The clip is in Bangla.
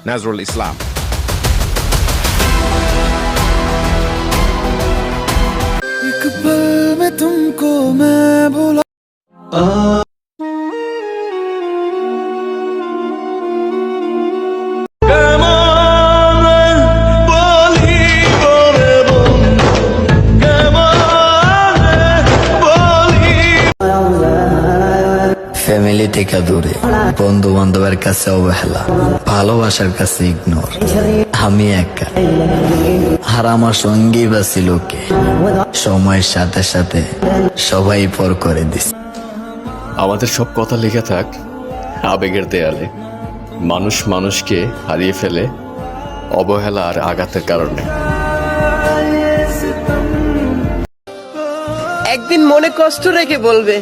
নাজরুল ইসলাম। एक पल में तुमको मैं भूला। ফ্যামিলি থেকে দূরে, বন্ধু বান্ধবের কাছে অবহেলা, ভালোবাসার কাছে ইগনোর, আমি একা আর আমার সঙ্গী বা ছিল কে। সময়ের সাথে সাথে সবাই পর করে দিস। আমাদের সব কথা লেখা থাক আবেগের দেয়ালে। মানুষ মানুষকে হারিয়ে ফেলে অবহেলা আর আঘাতের কারণে। একদিন মনে কষ্ট রেখে বলবে,